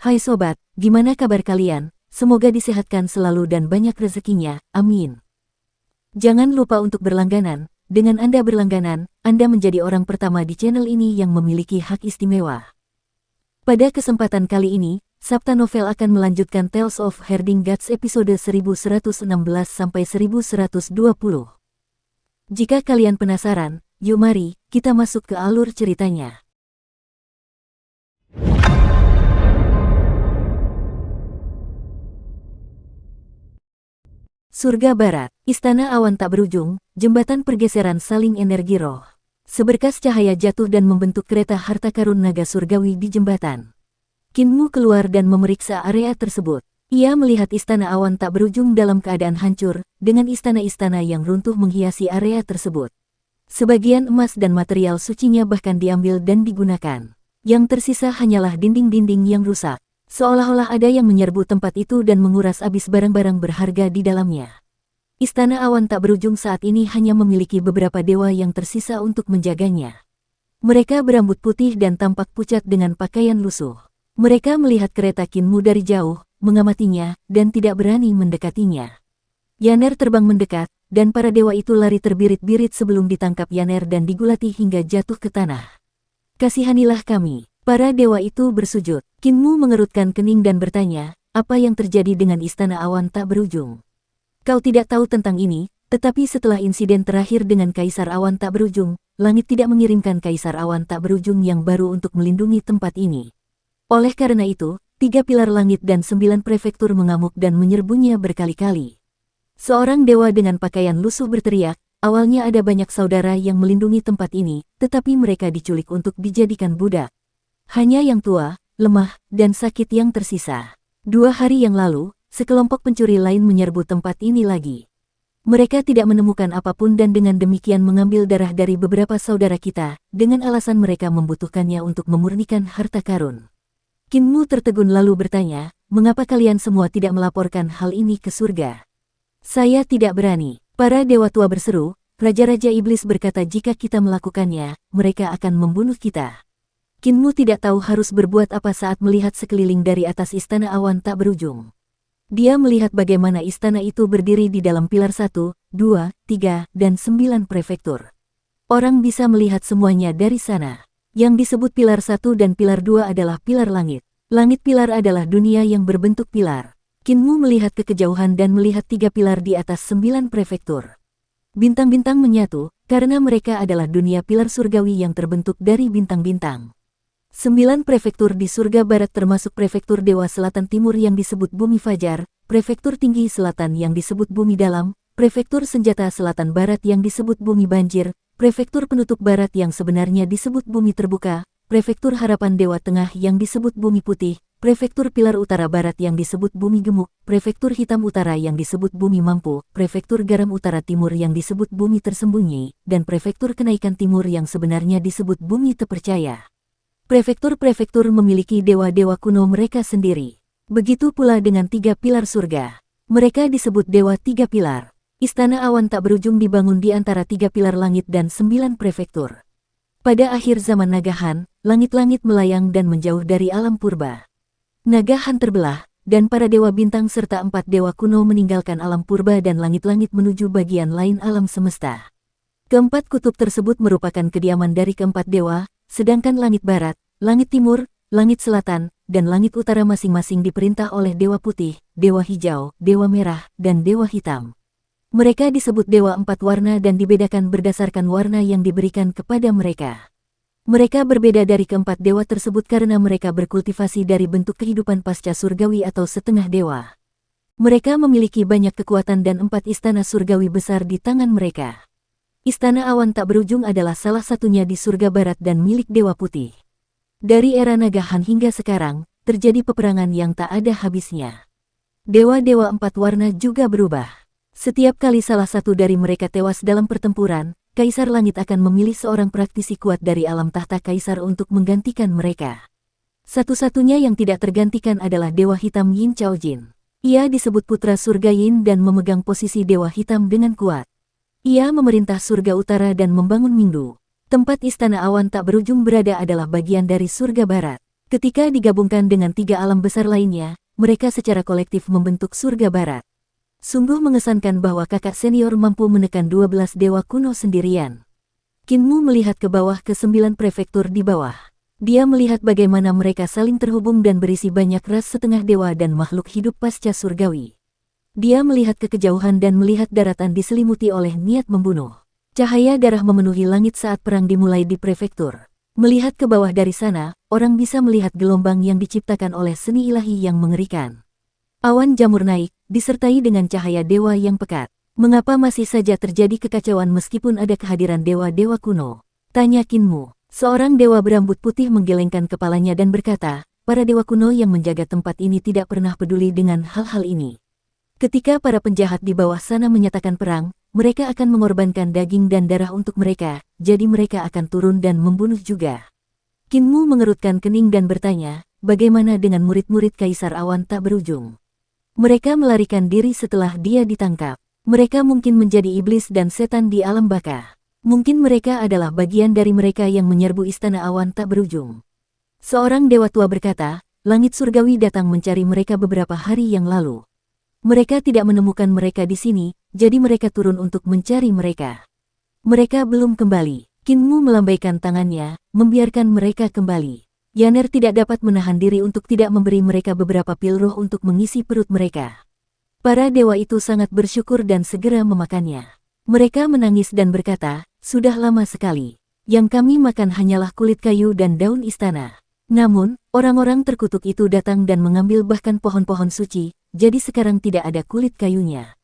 Hai sobat, gimana kabar kalian? Semoga disehatkan selalu dan banyak rezekinya, amin. Jangan lupa untuk berlangganan. Dengan Anda berlangganan, Anda menjadi orang pertama di channel ini yang memiliki hak istimewa. Pada kesempatan kali ini, Sabta Novel akan melanjutkan Tales of Herding Gods episode 1116-1120. Jika kalian penasaran, yuk mari, kita masuk ke alur ceritanya. Surga Barat, Istana Awan Tak Berujung, jembatan pergeseran saling energi roh. Seberkas cahaya jatuh dan membentuk kereta harta karun naga surgawi di jembatan. Qin Mu keluar dan memeriksa area tersebut. Ia melihat Istana Awan Tak Berujung dalam keadaan hancur, dengan istana-istana yang runtuh menghiasi area tersebut. Sebagian emas dan material sucinya bahkan diambil dan digunakan. Yang tersisa hanyalah dinding-dinding yang rusak. Seolah-olah ada yang menyerbu tempat itu dan menguras habis barang-barang berharga di dalamnya. Istana Awan Tak Berujung saat ini hanya memiliki beberapa dewa yang tersisa untuk menjaganya. Mereka berambut putih dan tampak pucat dengan pakaian lusuh. Mereka melihat kereta Qin Mu dari jauh, mengamatinya, dan tidak berani mendekatinya. Yaner terbang mendekat, dan para dewa itu lari terbirit-birit sebelum ditangkap Yaner dan digulati hingga jatuh ke tanah. Kasihanilah kami. Para dewa itu bersujud. Qin Mu mengerutkan kening dan bertanya, apa yang terjadi dengan Istana Awan Tak Berujung? Kau tidak tahu tentang ini, tetapi setelah insiden terakhir dengan Kaisar Awan Tak Berujung, langit tidak mengirimkan Kaisar Awan Tak Berujung yang baru untuk melindungi tempat ini. Oleh karena itu, 3 pilar langit dan 9 prefektur mengamuk dan menyerbunya berkali-kali. Seorang dewa dengan pakaian lusuh berteriak, awalnya ada banyak saudara yang melindungi tempat ini, tetapi mereka diculik untuk dijadikan budak. Hanya yang tua, lemah, dan sakit yang tersisa. 2 hari yang lalu, sekelompok pencuri lain menyerbu tempat ini lagi. Mereka tidak menemukan apapun dan dengan demikian mengambil darah dari beberapa saudara kita, dengan alasan mereka membutuhkannya untuk memurnikan harta karun. Qin Mu tertegun lalu bertanya, mengapa kalian semua tidak melaporkan hal ini ke surga? Saya tidak berani. Para dewa tua berseru, Raja-Raja Iblis berkata jika kita melakukannya, mereka akan membunuh kita. Qin Mu tidak tahu harus berbuat apa saat melihat sekeliling dari atas Istana Awan Tak Berujung. Dia melihat bagaimana istana itu berdiri di dalam pilar 1, 2, 3, dan 9 prefektur. Orang bisa melihat semuanya dari sana. Yang disebut pilar 1 dan pilar 2 adalah pilar langit. Langit pilar adalah dunia yang berbentuk pilar. Qin Mu melihat ke kejauhan dan melihat 3 pilar di atas 9 prefektur. Bintang-bintang menyatu, karena mereka adalah dunia pilar surgawi yang terbentuk dari bintang-bintang. 9 prefektur di surga barat termasuk prefektur Dewa Selatan Timur yang disebut Bumi Fajar, prefektur Tinggi Selatan yang disebut Bumi Dalam, prefektur Senjata Selatan Barat yang disebut Bumi Banjir, prefektur Penutup Barat yang sebenarnya disebut Bumi Terbuka, prefektur Harapan Dewa Tengah yang disebut Bumi Putih, prefektur Pilar Utara Barat yang disebut Bumi Gemuk, prefektur Hitam Utara yang disebut Bumi Mampu, prefektur Garam Utara Timur yang disebut Bumi Tersembunyi, dan prefektur Kenaikan Timur yang sebenarnya disebut Bumi Terpercaya. Prefektur-prefektur memiliki dewa-dewa kuno mereka sendiri. Begitu pula dengan 3 pilar surga. Mereka disebut Dewa 3 Pilar. Istana Awan Tak Berujung dibangun di antara 3 pilar langit dan 9 prefektur. Pada akhir zaman Nagahan, langit-langit melayang dan menjauh dari alam purba. Nagahan terbelah, dan para dewa bintang serta 4 dewa kuno meninggalkan alam purba dan langit-langit menuju bagian lain alam semesta. Keempat kutub tersebut merupakan kediaman dari keempat dewa, sedangkan langit barat, langit timur, langit selatan, dan langit utara masing-masing diperintah oleh dewa putih, dewa hijau, dewa merah, dan dewa hitam. Mereka disebut dewa 4 warna dan dibedakan berdasarkan warna yang diberikan kepada mereka. Mereka berbeda dari keempat dewa tersebut karena mereka berkultivasi dari bentuk kehidupan pasca surgawi atau setengah dewa. Mereka memiliki banyak kekuatan dan 4 istana surgawi besar di tangan mereka. Istana Awan Tak Berujung adalah salah satunya di surga barat dan milik Dewa Putih. Dari era Nagahan hingga sekarang, terjadi peperangan yang tak ada habisnya. Dewa-dewa 4 warna juga berubah. Setiap kali salah satu dari mereka tewas dalam pertempuran, Kaisar Langit akan memilih seorang praktisi kuat dari alam tahta Kaisar untuk menggantikan mereka. Satu-satunya yang tidak tergantikan adalah Dewa Hitam Yin Chaojin. Ia disebut Putra Surga Yin dan memegang posisi Dewa Hitam dengan kuat. Ia memerintah surga utara dan membangun Mingdu. Tempat Istana Awan Tak Berujung berada adalah bagian dari surga barat. Ketika digabungkan dengan 3 alam besar lainnya, mereka secara kolektif membentuk surga barat. Sungguh mengesankan bahwa kakak senior mampu menekan 12 dewa kuno sendirian. Kinmu melihat ke bawah ke 9 prefektur di bawah. Dia melihat bagaimana mereka saling terhubung dan berisi banyak ras setengah dewa dan makhluk hidup pasca surgawi. Dia melihat ke kejauhan dan melihat daratan diselimuti oleh niat membunuh. Cahaya darah memenuhi langit saat perang dimulai di prefektur. Melihat ke bawah dari sana, orang bisa melihat gelombang yang diciptakan oleh seni ilahi yang mengerikan. Awan jamur naik, disertai dengan cahaya dewa yang pekat. Mengapa masih saja terjadi kekacauan meskipun ada kehadiran dewa-dewa kuno? Tanya Kinmu. Seorang dewa berambut putih menggelengkan kepalanya dan berkata, para dewa kuno yang menjaga tempat ini tidak pernah peduli dengan hal-hal ini. Ketika para penjahat di bawah sana menyatakan perang, mereka akan mengorbankan daging dan darah untuk mereka, jadi mereka akan turun dan membunuh juga. Kinmu mengerutkan kening dan bertanya, bagaimana dengan murid-murid Kaisar Awan tak berujung? Mereka melarikan diri setelah dia ditangkap. Mereka mungkin menjadi iblis dan setan di alam baka. Mungkin mereka adalah bagian dari mereka yang menyerbu istana awan tak berujung. Seorang dewa tua berkata, langit surgawi datang mencari mereka beberapa hari yang lalu. Mereka tidak menemukan mereka di sini, jadi mereka turun untuk mencari mereka. Mereka belum kembali. Kinmu melambaikan tangannya, membiarkan mereka kembali. Yaner tidak dapat menahan diri untuk tidak memberi mereka beberapa pil roh untuk mengisi perut mereka. Para dewa itu sangat bersyukur dan segera memakannya. Mereka menangis dan berkata, sudah lama sekali. Yang kami makan hanyalah kulit kayu dan daun istana. Namun, orang-orang terkutuk itu datang dan mengambil bahkan pohon-pohon suci, jadi sekarang tidak ada kulit kayunya.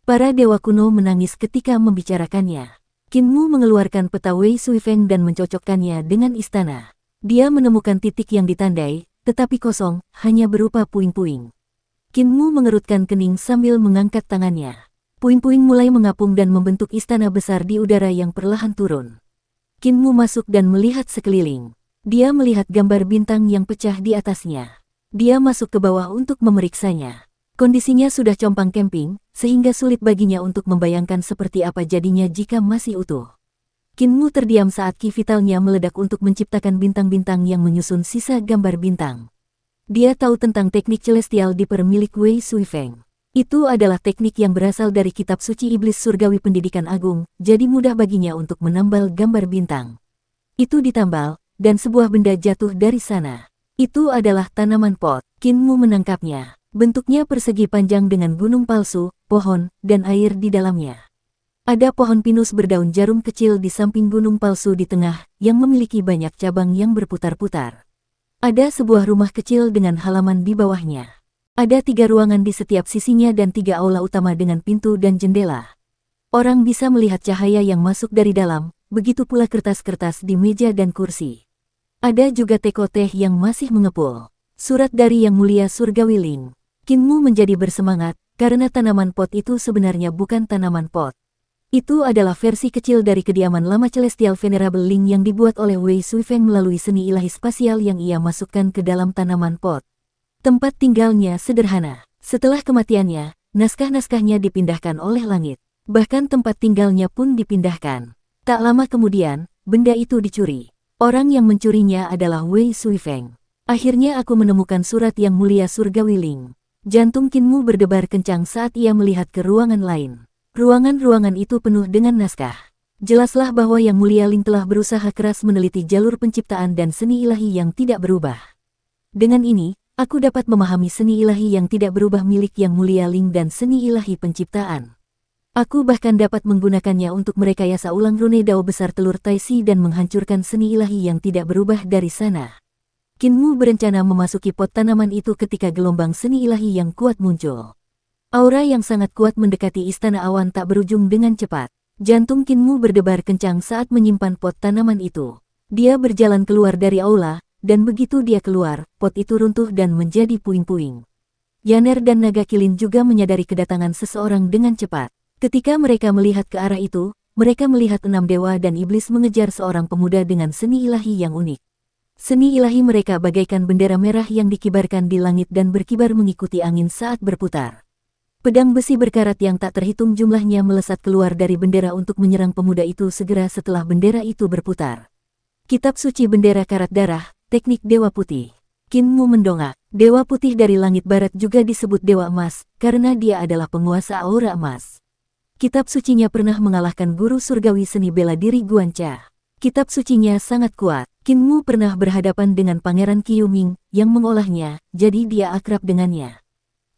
Para dewa kuno menangis ketika membicarakannya. Kinmu mengeluarkan peta Wei Suifeng dan mencocokkannya dengan istana. Dia menemukan titik yang ditandai, tetapi kosong, hanya berupa puing-puing. Kinmu mengerutkan kening sambil mengangkat tangannya. Puing-puing mulai mengapung dan membentuk istana besar di udara yang perlahan turun. Kinmu masuk dan melihat sekeliling. Dia melihat gambar bintang yang pecah di atasnya. Dia masuk ke bawah untuk memeriksanya. Kondisinya sudah compang-camping, sehingga sulit baginya untuk membayangkan seperti apa jadinya jika masih utuh. Kinmu terdiam saat ki vitalnya meledak untuk menciptakan bintang-bintang yang menyusun sisa gambar bintang. Dia tahu tentang teknik celestial Dipper milik Wei Suifeng. Itu adalah teknik yang berasal dari kitab suci iblis surgawi pendidikan agung, jadi mudah baginya untuk menambal gambar bintang. Itu ditambal, dan sebuah benda jatuh dari sana. Itu adalah tanaman pot. Kinmu menangkapnya. Bentuknya persegi panjang dengan gunung palsu, pohon, dan air di dalamnya. Ada pohon pinus berdaun jarum kecil di samping gunung palsu di tengah, yang memiliki banyak cabang yang berputar-putar. Ada sebuah rumah kecil dengan halaman di bawahnya. Ada 3 ruangan di setiap sisinya dan 3 aula utama dengan pintu dan jendela. Orang bisa melihat cahaya yang masuk dari dalam, begitu pula kertas-kertas di meja dan kursi. Ada juga teko teh yang masih mengepul. Surat dari Yang Mulia Surgawi Ling. Kinmu menjadi bersemangat, karena tanaman pot itu sebenarnya bukan tanaman pot. Itu adalah versi kecil dari kediaman lama Celestial Venerable Ling yang dibuat oleh Wei Suifeng melalui seni ilahi spasial yang ia masukkan ke dalam tanaman pot. Tempat tinggalnya sederhana. Setelah kematiannya, naskah-naskahnya dipindahkan oleh langit. Bahkan tempat tinggalnya pun dipindahkan. Tak lama kemudian, benda itu dicuri. Orang yang mencurinya adalah Wei Suifeng. Akhirnya aku menemukan surat Yang Mulia Surgawi Ling. Jantung Kinmu berdebar kencang saat ia melihat ke ruangan lain. Ruangan-ruangan itu penuh dengan naskah. Jelaslah bahwa Yang Mulia Ling telah berusaha keras meneliti jalur penciptaan dan seni ilahi yang tidak berubah. Dengan ini, aku dapat memahami seni ilahi yang tidak berubah milik Yang Mulia Ling dan seni ilahi penciptaan. Aku bahkan dapat menggunakannya untuk merekayasa ulang rune dao besar telur Taisi dan menghancurkan seni ilahi yang tidak berubah dari sana. Kinmu berencana memasuki pot tanaman itu ketika gelombang seni ilahi yang kuat muncul. Aura yang sangat kuat mendekati istana awan tak berujung dengan cepat. Jantung Kinmu berdebar kencang saat menyimpan pot tanaman itu. Dia berjalan keluar dari aula, dan begitu dia keluar, pot itu runtuh dan menjadi puing-puing. Yaner dan Naga Kilin juga menyadari kedatangan seseorang dengan cepat. Ketika mereka melihat ke arah itu, mereka melihat 6 dewa dan iblis mengejar seorang pemuda dengan seni ilahi yang unik. Seni ilahi mereka bagaikan bendera merah yang dikibarkan di langit dan berkibar mengikuti angin saat berputar. Pedang besi berkarat yang tak terhitung jumlahnya melesat keluar dari bendera untuk menyerang pemuda itu segera setelah bendera itu berputar. Kitab suci bendera karat darah, teknik Dewa Putih. Kinmu mendongak. Dewa putih dari langit barat juga disebut Dewa Emas, karena dia adalah penguasa aura emas. Kitab sucinya pernah mengalahkan guru surgawi seni bela diri Guancha. Kitab sucinya sangat kuat. Kinmu pernah berhadapan dengan Pangeran Qiyuming yang mengolahnya, jadi dia akrab dengannya.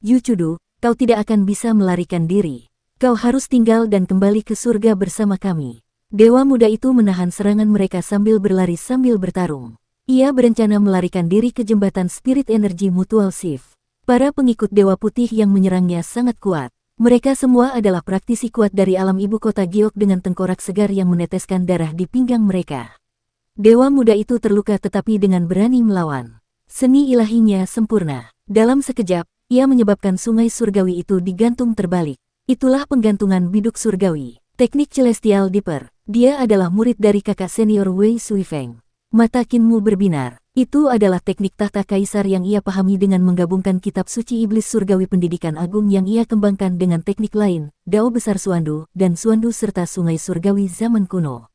Yu Chudu, kau tidak akan bisa melarikan diri. Kau harus tinggal dan kembali ke surga bersama kami. Dewa muda itu menahan serangan mereka sambil berlari sambil bertarung. Ia berencana melarikan diri ke jembatan spirit energi mutual shift. Para pengikut Dewa Putih yang menyerangnya sangat kuat. Mereka semua adalah praktisi kuat dari alam ibu kota Giok dengan tengkorak segar yang meneteskan darah di pinggang mereka. Dewa muda itu terluka tetapi dengan berani melawan. Seni ilahinya sempurna. Dalam sekejap, ia menyebabkan sungai surgawi itu digantung terbalik. Itulah penggantungan biduk surgawi. Teknik Celestial Dipper. Dia adalah murid dari kakak senior Wei Suifeng. Mata Kinmu berbinar. Itu adalah teknik tahta kaisar yang ia pahami dengan menggabungkan kitab suci iblis surgawi pendidikan agung yang ia kembangkan dengan teknik lain, Dao Besar Suandu, dan Suandu serta sungai surgawi zaman kuno.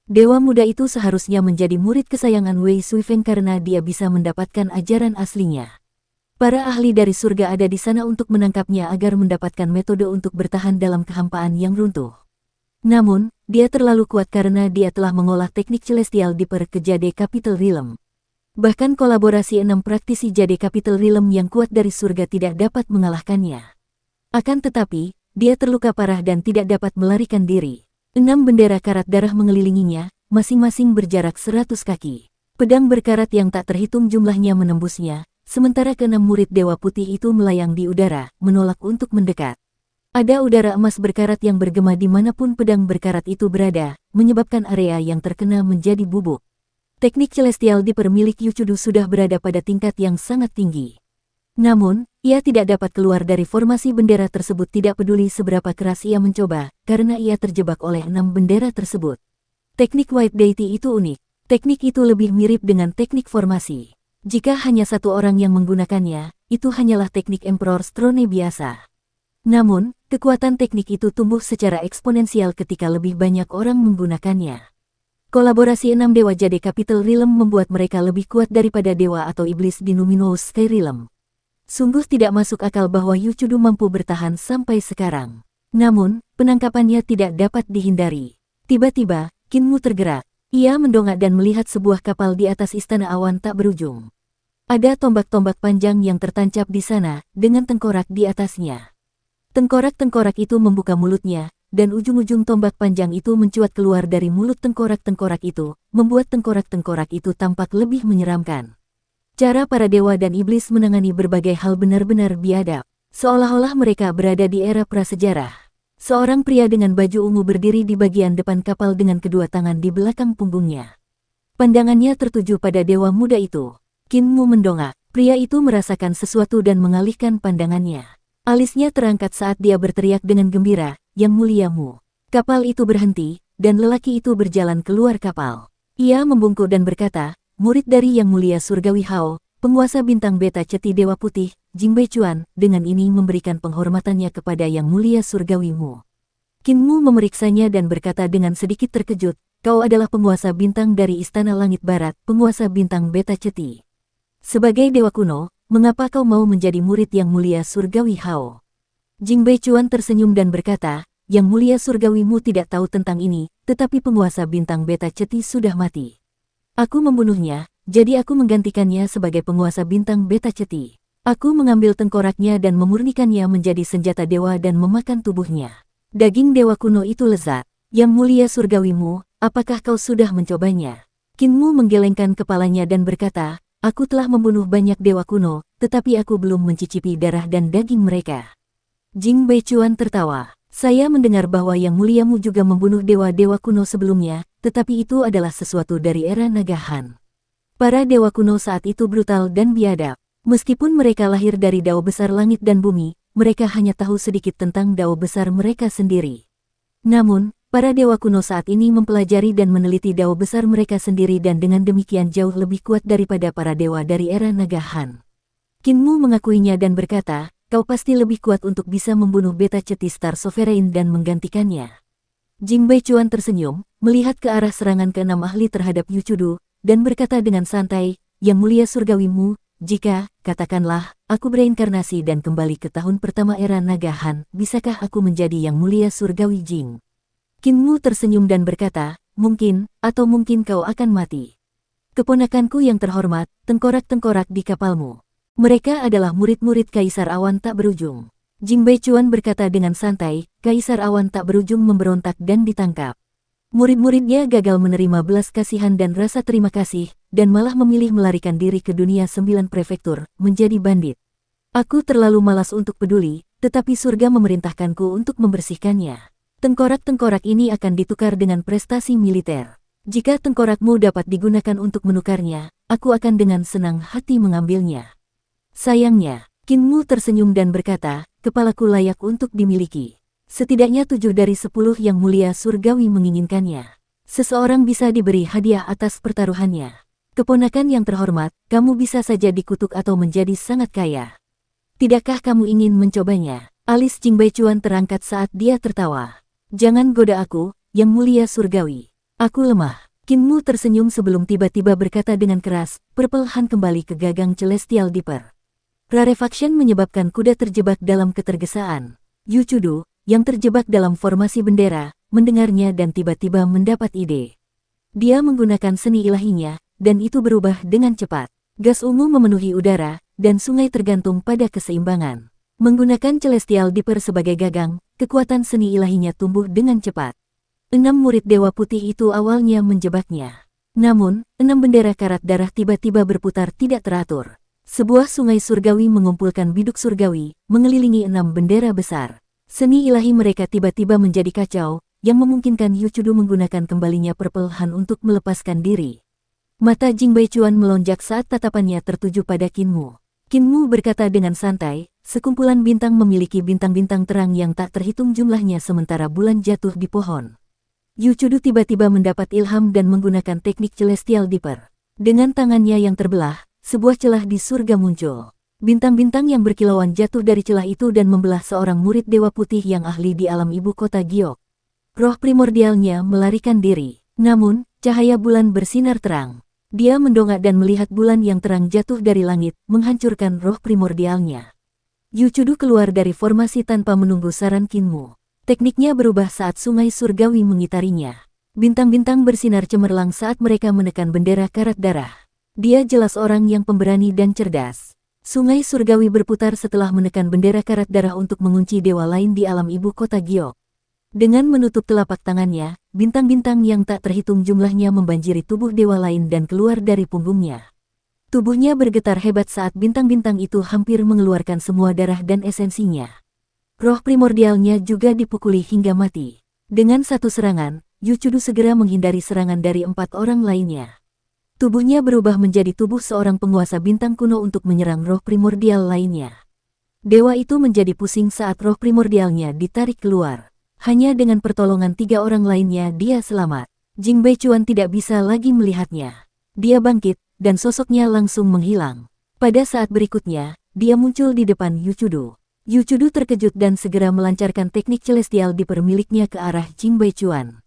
Dewa muda itu seharusnya menjadi murid kesayangan Wei Suifeng karena dia bisa mendapatkan ajaran aslinya. Para ahli dari surga ada di sana untuk menangkapnya agar mendapatkan metode untuk bertahan dalam kehampaan yang runtuh. Namun, dia terlalu kuat karena dia telah mengolah teknik Celestial Dipper ke Jade Capital Realm. Bahkan kolaborasi 6 praktisi Jade Capital Realm yang kuat dari surga tidak dapat mengalahkannya. Akan tetapi, dia terluka parah dan tidak dapat melarikan diri. 6 bendera karat darah mengelilinginya, masing-masing berjarak 100 kaki. Pedang berkarat yang tak terhitung jumlahnya menembusnya, sementara ke-6 murid Dewa Putih itu melayang di udara, menolak untuk mendekat. Ada udara emas berkarat yang bergema dimanapun pedang berkarat itu berada, menyebabkan area yang terkena menjadi bubuk. Teknik Celestial Dipper milik Yu Chudu sudah berada pada tingkat yang sangat tinggi. Namun, ia tidak dapat keluar dari formasi bendera tersebut tidak peduli seberapa keras ia mencoba, karena ia terjebak oleh 6 bendera tersebut. Teknik White Deity itu unik. Teknik itu lebih mirip dengan teknik formasi. Jika hanya satu orang yang menggunakannya, itu hanyalah teknik Emperor Throne biasa. Namun, kekuatan teknik itu tumbuh secara eksponensial ketika lebih banyak orang menggunakannya. Kolaborasi 6 Dewa Jade Capital Realm membuat mereka lebih kuat daripada dewa atau iblis di Luminous Sky Realm. Sungguh tidak masuk akal bahwa Yu Chudu mampu bertahan sampai sekarang. Namun, penangkapannya tidak dapat dihindari. Tiba-tiba, Kinmu tergerak. Ia mendongak dan melihat sebuah kapal di atas istana awan tak berujung. Ada tombak-tombak panjang yang tertancap di sana, dengan tengkorak di atasnya. Tengkorak-tengkorak itu membuka mulutnya, dan ujung-ujung tombak panjang itu mencuat keluar dari mulut tengkorak-tengkorak itu, membuat tengkorak-tengkorak itu tampak lebih menyeramkan. Cara para dewa dan iblis menangani berbagai hal benar-benar biadab, seolah-olah mereka berada di era prasejarah. Seorang pria dengan baju ungu berdiri di bagian depan kapal dengan kedua tangan di belakang punggungnya. Pandangannya tertuju pada dewa muda itu. Kinmu mendongak. Pria itu merasakan sesuatu dan mengalihkan pandangannya. Alisnya terangkat saat dia berteriak dengan gembira, "Yang muliamu." Kapal itu berhenti, dan lelaki itu berjalan keluar kapal. Ia membungkuk dan berkata, "Murid dari Yang Mulia Surgawi Hao, penguasa bintang beta ceti Dewa Putih, Jingbei Chuan, dengan ini memberikan penghormatannya kepada Yang Mulia Surgawimu." Kinmu memeriksanya dan berkata dengan sedikit terkejut, "Kau adalah penguasa bintang dari Istana Langit Barat, penguasa bintang beta ceti. Sebagai dewa kuno, mengapa kau mau menjadi murid Yang Mulia Surgawi Hao?" Jingbei Chuan tersenyum dan berkata, "Yang Mulia Surgawimu tidak tahu tentang ini, tetapi penguasa bintang beta ceti sudah mati. Aku membunuhnya, jadi aku menggantikannya sebagai penguasa bintang beta ceti. Aku mengambil tengkoraknya dan memurnikannya menjadi senjata dewa dan memakan tubuhnya. Daging dewa kuno itu lezat. Yang Mulia Surgawimu, apakah kau sudah mencobanya?" Kinmu menggelengkan kepalanya dan berkata, "Aku telah membunuh banyak dewa kuno, tetapi aku belum mencicipi darah dan daging mereka." Jingbei Chuan tertawa. "Saya mendengar bahwa Yang Muliamu juga membunuh dewa-dewa kuno sebelumnya, tetapi itu adalah sesuatu dari era Naga Han. Para dewa kuno saat itu brutal dan biadab. Meskipun mereka lahir dari Dao Besar Langit dan Bumi, mereka hanya tahu sedikit tentang Dao Besar mereka sendiri. Namun, para dewa kuno saat ini mempelajari dan meneliti Dao Besar mereka sendiri dan dengan demikian jauh lebih kuat daripada para dewa dari era Naga Han." Kinmu mengakuinya dan berkata, "Kau pasti lebih kuat untuk bisa membunuh beta ceti Star Sovereign dan menggantikannya." Jingbei Chuan tersenyum, melihat ke arah serangan ke-6 ahli terhadap Yu Chudu, dan berkata dengan santai, "Yang Mulia Surgawimu, jika, katakanlah, aku bereinkarnasi dan kembali ke tahun pertama era Naga Han, bisakah aku menjadi yang mulia surgawi Jing? Qin Mu tersenyum dan berkata, mungkin, atau mungkin kau akan mati. Keponakanku yang terhormat, tengkorak-tengkorak di kapalmu. Mereka adalah murid-murid Kaisar Awan Tak Berujung. Jing Baichuan berkata dengan santai, Kaisar Awan Tak Berujung memberontak dan ditangkap. Murid-muridnya gagal menerima belas kasihan dan rasa terima kasih, dan malah memilih melarikan diri ke dunia 9 prefektur, menjadi bandit. Aku terlalu malas untuk peduli, tetapi surga memerintahkanku untuk membersihkannya. Tengkorak-tengkorak ini akan ditukar dengan prestasi militer. Jika tengkorakmu dapat digunakan untuk menukarnya, aku akan dengan senang hati mengambilnya. Sayangnya, Qin Mu tersenyum dan berkata, kepalaku layak untuk dimiliki. Setidaknya 7 dari 10 yang mulia surgawi menginginkannya. Seseorang bisa diberi hadiah atas pertaruhannya. Keponakan yang terhormat, kamu bisa saja dikutuk atau menjadi sangat kaya. Tidakkah kamu ingin mencobanya? Alis Jing Baichuan terangkat saat dia tertawa. Jangan goda aku, yang mulia surgawi. Aku lemah. Qin Mu tersenyum sebelum tiba-tiba berkata dengan keras, Purple Han kembali ke gagang Celestial Dipper. Rarefaction menyebabkan kuda terjebak dalam ketergesaan. Yu Chudu, yang terjebak dalam formasi bendera, mendengarnya dan tiba-tiba mendapat ide. Dia menggunakan seni ilahinya, dan itu berubah dengan cepat. Gas ungu memenuhi udara, dan sungai tergantung pada keseimbangan. Menggunakan Celestial Dipper sebagai gagang, kekuatan seni ilahinya tumbuh dengan cepat. 6 murid Dewa Putih itu awalnya menjebaknya. Namun, 6 bendera karat darah tiba-tiba berputar tidak teratur. Sebuah sungai surgawi mengumpulkan biduk surgawi, mengelilingi 6 bendera besar. Seni ilahi mereka tiba-tiba menjadi kacau, yang memungkinkan Yu Chudu menggunakan kembalinya Purple Han untuk melepaskan diri. Mata Jing Baichuan melonjak saat tatapannya tertuju pada Qin Mu. Qin Mu berkata dengan santai, sekumpulan bintang memiliki bintang-bintang terang yang tak terhitung jumlahnya sementara bulan jatuh di pohon. Yu Chudu tiba-tiba mendapat ilham dan menggunakan teknik Celestial Dipper. Dengan tangannya yang terbelah, sebuah celah di surga muncul. Bintang-bintang yang berkilauan jatuh dari celah itu dan membelah seorang murid Dewa Putih yang ahli di alam ibu kota Giok. Roh primordialnya melarikan diri. Namun, cahaya bulan bersinar terang. Dia mendongak dan melihat bulan yang terang jatuh dari langit, menghancurkan roh primordialnya. Yu Chudu keluar dari formasi tanpa menunggu saran Qin Mu. Tekniknya berubah saat sungai surgawi mengitarinya. Bintang-bintang bersinar cemerlang saat mereka menekan bendera karat darah. Dia jelas orang yang pemberani dan cerdas. Sungai surgawi berputar setelah menekan bendera karat darah untuk mengunci dewa lain di alam ibu kota Giok. Dengan menutup telapak tangannya, bintang-bintang yang tak terhitung jumlahnya membanjiri tubuh dewa lain dan keluar dari punggungnya. Tubuhnya bergetar hebat saat bintang-bintang itu hampir mengeluarkan semua darah dan esensinya. Roh primordialnya juga dipukuli hingga mati. Dengan satu serangan, Yu Chudu segera menghindari serangan dari 4 orang lainnya. Tubuhnya berubah menjadi tubuh seorang penguasa bintang kuno untuk menyerang roh primordial lainnya. Dewa itu menjadi pusing saat roh primordialnya ditarik keluar. Hanya dengan pertolongan 3 orang lainnya dia selamat. Jing Baichuan tidak bisa lagi melihatnya. Dia bangkit, dan sosoknya langsung menghilang. Pada saat berikutnya, dia muncul di depan Yu Chudu. Yu Chudu terkejut dan segera melancarkan teknik Celestial Dipper miliknya ke arah Jing Baichuan.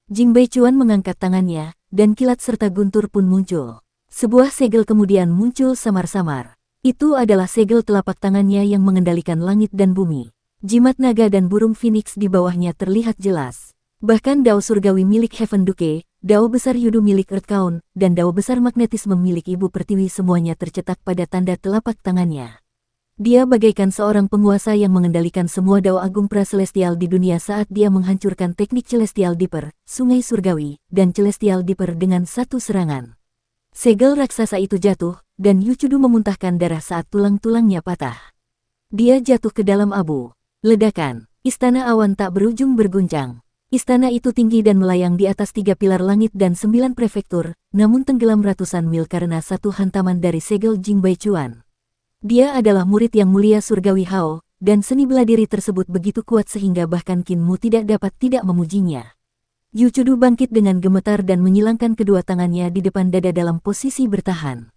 Jing Baichuan mengangkat tangannya, dan kilat serta guntur pun muncul. Sebuah segel kemudian muncul samar-samar. Itu adalah segel telapak tangannya yang mengendalikan langit dan bumi. Jimat naga dan burung phoenix di bawahnya terlihat jelas. Bahkan dao surgawi milik Heaven Duke, dao besar Yudu milik Earth Count, dan dao besar magnetisme milik Ibu Pertiwi semuanya tercetak pada tanda telapak tangannya. Dia bagaikan seorang penguasa yang mengendalikan semua dao agung praselestial di dunia saat dia menghancurkan teknik Celestial Dipper, sungai surgawi, dan Celestial Dipper dengan satu serangan. Segel raksasa itu jatuh, dan Yu Chudu memuntahkan darah saat tulang-tulangnya patah. Dia jatuh ke dalam abu. Ledakan. Istana awan tak berujung berguncang. Istana itu tinggi dan melayang di atas 3 pilar langit dan 9 prefektur, namun tenggelam ratusan mil karena satu hantaman dari segel Jing Baichuan. Dia adalah murid yang mulia surgawi Hao, dan seni bela diri tersebut begitu kuat sehingga bahkan Qin Mu tidak dapat tidak memujinya. Yu Chudu bangkit dengan gemetar dan menyilangkan kedua tangannya di depan dada dalam posisi bertahan.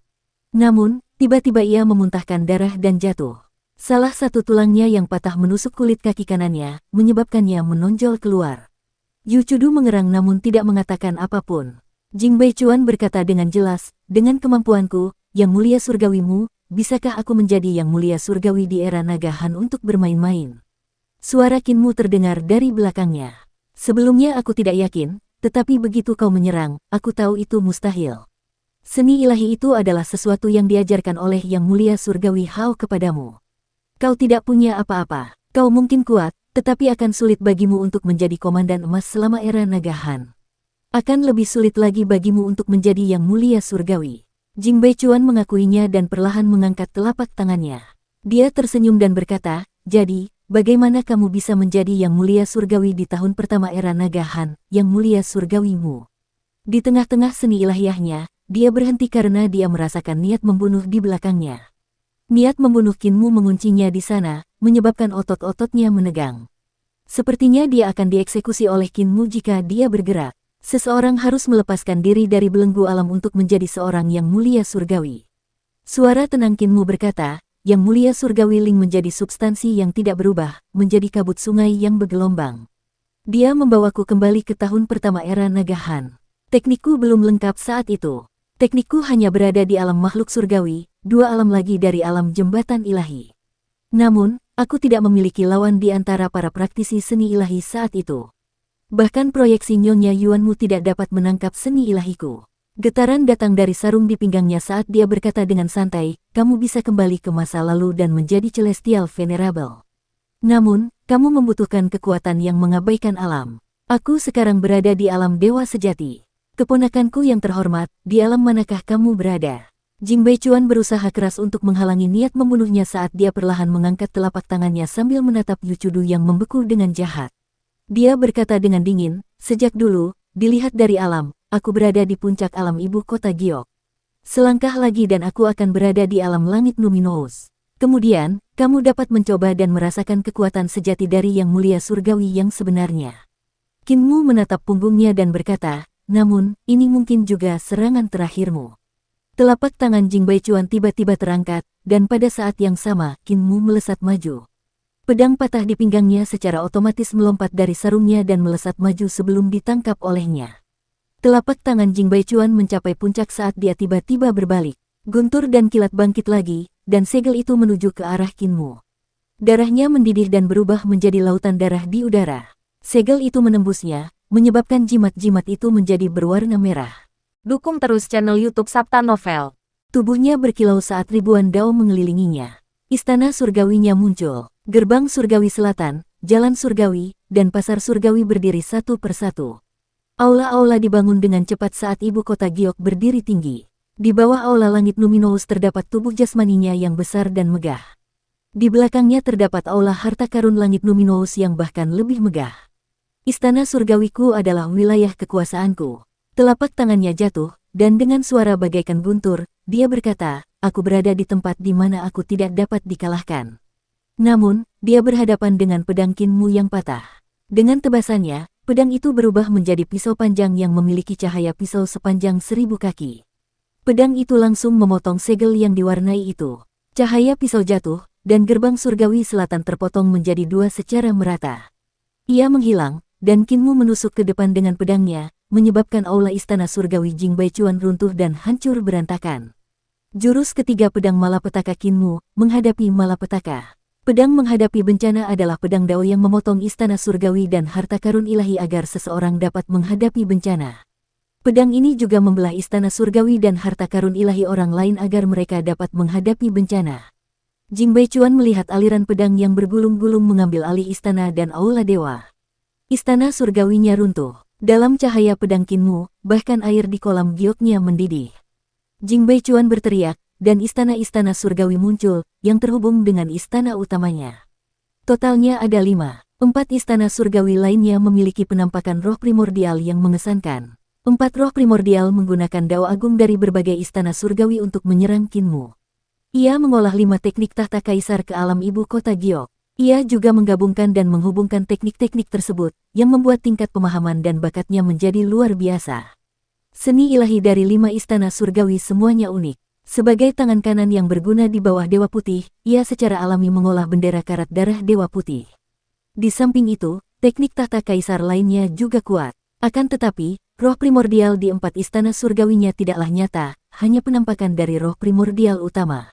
Namun, tiba-tiba ia memuntahkan darah dan jatuh. Salah satu tulangnya yang patah menusuk kulit kaki kanannya, menyebabkannya menonjol keluar. Yu Chudu mengerang namun tidak mengatakan apapun. Jing Baichuan berkata dengan jelas, dengan kemampuanku, yang mulia surgawimu, bisakah aku menjadi yang mulia surgawi di era naga Han untuk bermain-main? Suara Qin Mu terdengar dari belakangnya. Sebelumnya aku tidak yakin, tetapi begitu kau menyerang, aku tahu itu mustahil. Seni ilahi itu adalah sesuatu yang diajarkan oleh Yang Mulia Surgawi Hao kepadamu. Kau tidak punya apa-apa. Kau mungkin kuat, tetapi akan sulit bagimu untuk menjadi komandan emas selama era naga Han. Akan lebih sulit lagi bagimu untuk menjadi Yang Mulia Surgawi. Jing Baichuan mengakuinya dan perlahan mengangkat telapak tangannya. Dia tersenyum dan berkata, jadi, bagaimana kamu bisa menjadi Yang Mulia Surgawi di tahun pertama era naga Han, Yang Mulia Surgawimu? Di tengah-tengah seni ilahiyahnya, dia berhenti karena dia merasakan niat membunuh di belakangnya. Niat membunuh Qin Mu menguncinya di sana, menyebabkan otot-ototnya menegang. Sepertinya dia akan dieksekusi oleh Qin Mu jika dia bergerak. Seseorang harus melepaskan diri dari belenggu alam untuk menjadi seorang Yang Mulia Surgawi. Suara tenang Qin Mu berkata, Yang Mulia Surgawi Ling menjadi substansi yang tidak berubah, menjadi kabut sungai yang bergelombang. Dia membawaku kembali ke tahun pertama era naga Han. Teknikku belum lengkap saat itu. Teknikku hanya berada di alam makhluk surgawi, dua alam lagi dari alam jembatan ilahi. Namun, aku tidak memiliki lawan di antara para praktisi seni ilahi saat itu. Bahkan proyeksi Nyonya Yuanmu tidak dapat menangkap seni ilahiku. Getaran datang dari sarung di pinggangnya saat dia berkata dengan santai, kamu bisa kembali ke masa lalu dan menjadi Celestial Venerable. Namun, kamu membutuhkan kekuatan yang mengabaikan alam. Aku sekarang berada di alam dewa sejati. Keponakanku yang terhormat, di alam manakah kamu berada? Jing Baichuan berusaha keras untuk menghalangi niat membunuhnya saat dia perlahan mengangkat telapak tangannya sambil menatap Yu Chudu yang membeku dengan jahat. Dia berkata dengan dingin, sejak dulu, dilihat dari alam, aku berada di puncak alam ibu kota Giok. Selangkah lagi dan aku akan berada di alam langit luminous. Kemudian, kamu dapat mencoba dan merasakan kekuatan sejati dari Yang Mulia Surgawi yang sebenarnya. Qin Mu menatap punggungnya dan berkata, namun, ini mungkin juga serangan terakhirmu. Telapak tangan Jing Baichuan tiba-tiba terangkat, dan pada saat yang sama, Qin Mu melesat maju. Pedang patah di pinggangnya secara otomatis melompat dari sarungnya dan melesat maju sebelum ditangkap olehnya. Telapak tangan Jing Baichuan mencapai puncak saat dia tiba-tiba berbalik. Guntur dan kilat bangkit lagi, dan segel itu menuju ke arah Qin Mu. Darahnya mendidih dan berubah menjadi lautan darah di udara. Segel itu menembusnya, menyebabkan jimat-jimat itu menjadi berwarna merah. Dukung terus channel YouTube Sabta Novel. Tubuhnya berkilau saat ribuan dao mengelilinginya. Istana surgawinya muncul. Gerbang surgawi selatan, jalan surgawi, dan pasar surgawi berdiri satu persatu. Aula-aula dibangun dengan cepat saat ibu kota Giok berdiri tinggi. Di bawah aula langit luminous terdapat tubuh jasmaninya yang besar dan megah. Di belakangnya terdapat aula harta karun langit luminous yang bahkan lebih megah. Istana surgawiku adalah wilayah kekuasaanku. Telapak tangannya jatuh, dan dengan suara bagaikan guntur, dia berkata, aku berada di tempat di mana aku tidak dapat dikalahkan. Namun, dia berhadapan dengan pedang Qin Mu yang patah. Dengan tebasannya, pedang itu berubah menjadi pisau panjang yang memiliki cahaya pisau sepanjang 1000 kaki. Pedang itu langsung memotong segel yang diwarnai itu. Cahaya pisau jatuh, dan gerbang surgawi selatan terpotong menjadi dua secara merata. Ia menghilang, dan Qin Mu menusuk ke depan dengan pedangnya, menyebabkan aula istana surgawi Jing Baichuan runtuh dan hancur berantakan. Jurus ketiga pedang malapetaka Qin Mu, menghadapi malapetaka. Pedang menghadapi bencana adalah pedang dao yang memotong istana surgawi dan harta karun ilahi agar seseorang dapat menghadapi bencana. Pedang ini juga membelah istana surgawi dan harta karun ilahi orang lain agar mereka dapat menghadapi bencana. Jing Baichuan melihat aliran pedang yang bergulung-gulung mengambil alih istana dan aula dewa. Istana surgawinya runtuh. Dalam cahaya pedang Qin Mu, bahkan air di kolam gioknya mendidih. Jing Baichuan berteriak, dan istana-istana surgawi muncul, yang terhubung dengan istana utamanya. Totalnya ada 5. 4 istana surgawi lainnya memiliki penampakan roh primordial yang mengesankan. 4 roh primordial menggunakan dao agung dari berbagai istana surgawi untuk menyerang Qin Mu. Ia mengolah 5 teknik tahta kaisar ke alam ibu kota Giok. Ia juga menggabungkan dan menghubungkan teknik-teknik tersebut, yang membuat tingkat pemahaman dan bakatnya menjadi luar biasa. Seni ilahi dari 5 istana surgawi semuanya unik. Sebagai tangan kanan yang berguna di bawah Dewa Putih, ia secara alami mengolah bendera karat darah Dewa Putih. Di samping itu, teknik tahta kaisar lainnya juga kuat. Akan tetapi, roh primordial di 4 istana surgawinya tidaklah nyata, hanya penampakan dari roh primordial utama.